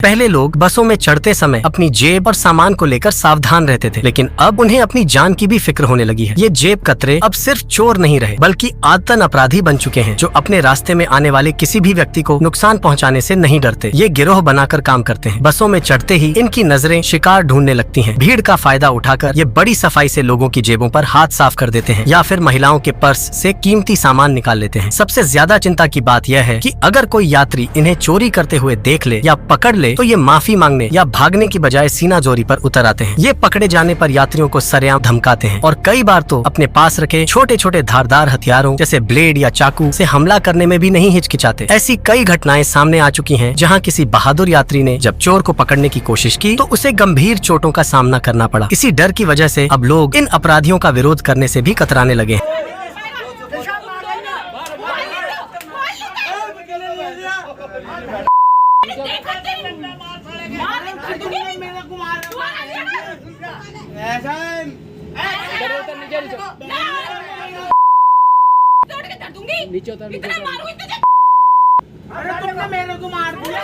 पहले लोग बसों में चढ़ते समय अपनी जेब और सामान को लेकर सावधान रहते थे, लेकिन अब उन्हें अपनी जान की भी फिक्र होने लगी है। ये जेब कतरे अब सिर्फ चोर नहीं रहे, बल्कि आदतन अपराधी बन चुके हैं, जो अपने रास्ते में आने वाले किसी भी व्यक्ति को नुकसान पहुंचाने से नहीं डरते। ये गिरोह बनाकर काम करते हैं। बसों में चढ़ते ही इनकी नजरें शिकार ढूंढने लगती हैं। भीड़ का फायदा उठाकर ये बड़ी सफाई से लोगों की जेबों पर हाथ साफ कर देते हैं, या फिर महिलाओं के पर्स से कीमती सामान निकाल लेते हैं। सबसे ज्यादा चिंता की बात यह है कि अगर कोई यात्री इन्हें चोरी करते हुए देख ले या पकड़ ले, तो ये माफी मांगने या भागने की बजाय सीना जोरी पर उतर आते हैं। ये पकड़े जाने पर यात्रियों को सरेआम धमकाते हैं और कई बार तो अपने पास रखे छोटे छोटे धारदार हथियारों जैसे ब्लेड या चाकू से हमला करने में भी नहीं हिचकिचाते। ऐसी कई घटनाएं सामने आ चुकी हैं, जहां किसी बहादुर यात्री ने जब चोर को पकड़ने की कोशिश की तो उसे गंभीर चोटों का सामना करना पड़ा। इसी डर की वजह से अब लोग इन अपराधियों का विरोध करने से भी कतराने लगे हैं। नीचे उतर अरे तुमने मेरे को मार दिया।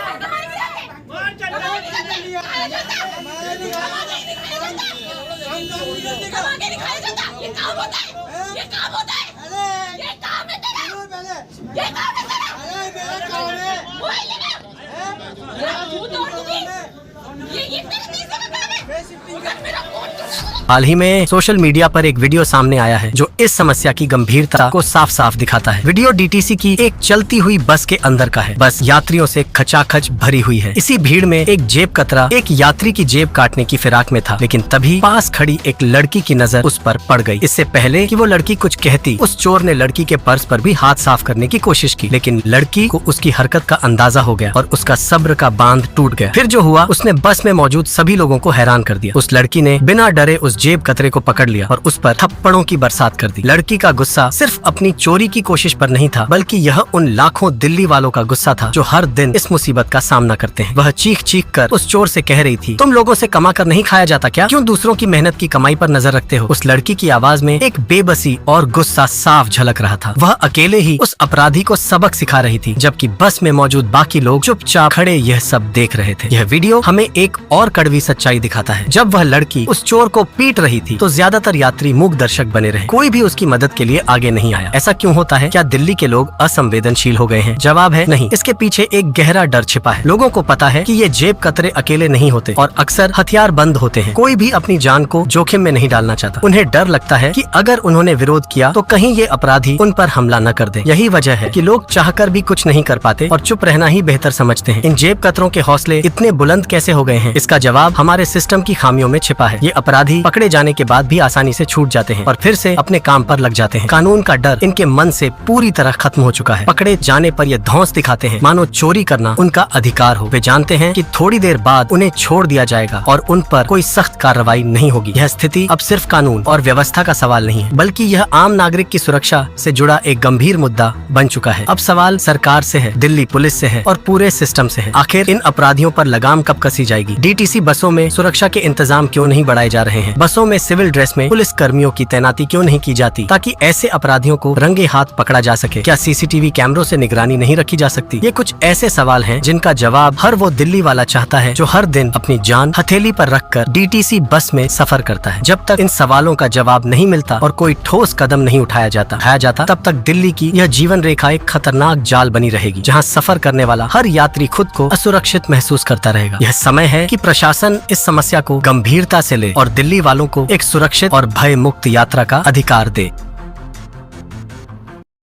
हाल ही में सोशल मीडिया पर एक वीडियो सामने आया है जो इस समस्या की गंभीरता को साफ साफ दिखाता है। वीडियो डीटीसी की एक चलती हुई बस के अंदर का है। बस यात्रियों से खचाखच भरी हुई है। इसी भीड़ में एक जेब कतरा एक यात्री की जेब काटने की फिराक में था, लेकिन तभी पास खड़ी एक लड़की की नजर उस पर पड़ गई। इससे पहले कि वो लड़की कुछ कहती, उस चोर ने लड़की के पर्स पर भी हाथ साफ करने की कोशिश की, लेकिन लड़की को उसकी हरकत का अंदाजा हो गया और उसका सब्र का बांध टूट गया। फिर जो हुआ, उसने बस में मौजूद सभी लोगों को हैरान कर दिया। उस लड़की ने बिना डरे उस जेब कतरे को पकड़ लिया और उस पर थप्पड़ों की बरसात कर दी। लड़की का गुस्सा सिर्फ अपनी चोरी की कोशिश पर नहीं था, बल्कि यह उन लाखों दिल्ली वालों का गुस्सा था जो हर दिन इस मुसीबत का सामना करते हैं। वह चीख चीख कर उस चोर से कह रही थी, तुम लोगों से कमा कर नहीं खाया जाता क्या? क्यों दूसरों की मेहनत की कमाई पर नजर रखते हो? उस लड़की की आवाज में एक बेबसी और गुस्सा साफ झलक रहा था। वह अकेले ही उस अपराधी को सबक सिखा रही थी, जबकि बस में मौजूद बाकी लोग चुपचाप खड़े यह सब देख रहे थे। यह वीडियो हमें एक और कड़वी सच्चाई दिखाता है। जब वह लड़की उस चोर को पीट रही थी तो ज्यादातर यात्री मूक दर्शक बने रहे। कोई भी उसकी मदद के लिए आगे नहीं आया। ऐसा क्यों होता है? क्या दिल्ली के लोग असंवेदनशील हो गए हैं? जवाब है नहीं। इसके पीछे एक गहरा डर छिपा है। लोगों को पता है कि ये जेब कतरे अकेले नहीं होते और अक्सर हथियार बंद होते हैं। कोई भी अपनी जान को जोखिम में नहीं डालना चाहता। उन्हें डर लगता है कि अगर उन्होंने विरोध किया तो कहीं ये अपराधी उन पर हमला न कर दे। यही वजह है कि लोग चाहकर भी कुछ नहीं कर पाते और चुप रहना ही बेहतर समझते हैं। इन जेब कतरों के हौसले इतने बुलंद कैसे हो गए हैं? इसका जवाब हमारे सिस्टम की खामियों में छिपा है। ये अपराधी पकड़े जाने के बाद भी आसानी से छूट जाते हैं और फिर से अपने काम पर लग जाते हैं। कानून का डर इनके मन से पूरी तरह खत्म हो चुका है। पकड़े जाने पर ये धौंस दिखाते हैं मानो चोरी करना उनका अधिकार हो। वे जानते हैं कि थोड़ी देर बाद उन्हें छोड़ दिया जाएगा और उन पर कोई सख्त कार्रवाई नहीं होगी। यह स्थिति अब सिर्फ कानून और व्यवस्था का सवाल नहीं है, बल्कि यह आम नागरिक की सुरक्षा से जुड़ा एक गंभीर मुद्दा बन चुका है। अब सवाल सरकार से है, दिल्ली पुलिस से है और पूरे सिस्टम से है। आखिर इन अपराधियों पर लगाम कब कसी जाएगी? डीटीसी बसों में सुरक्षा के इंतजाम क्यों नहीं बढ़ाए जा रहे हैं? बसों में सिविल ड्रेस में पुलिस कर्मियों की तैनाती क्यों नहीं की जाती ताकि ऐसे अपराधियों को रंगे हाथ पकड़ा जा सके? क्या सीसीटीवी कैमरों से निगरानी नहीं रखी जा सकती? ये कुछ ऐसे सवाल हैं जिनका जवाब हर वो दिल्ली वाला चाहता है जो हर दिन अपनी जान हथेली पर रखकर डीटीसी बस में सफर करता है। जब तक इन सवालों का जवाब नहीं मिलता और कोई ठोस कदम नहीं उठाया जाता तब तक दिल्ली की यह जीवन रेखा एक खतरनाक जाल बनी रहेगी, जहाँ सफर करने वाला हर यात्री खुद को असुरक्षित महसूस करता रहेगा। यह समय है कि प्रशासन इस समस्या को गंभीरता से ले और दिल्ली वालों को एक सुरक्षित और भय मुक्त यात्रा का अधिकार दे।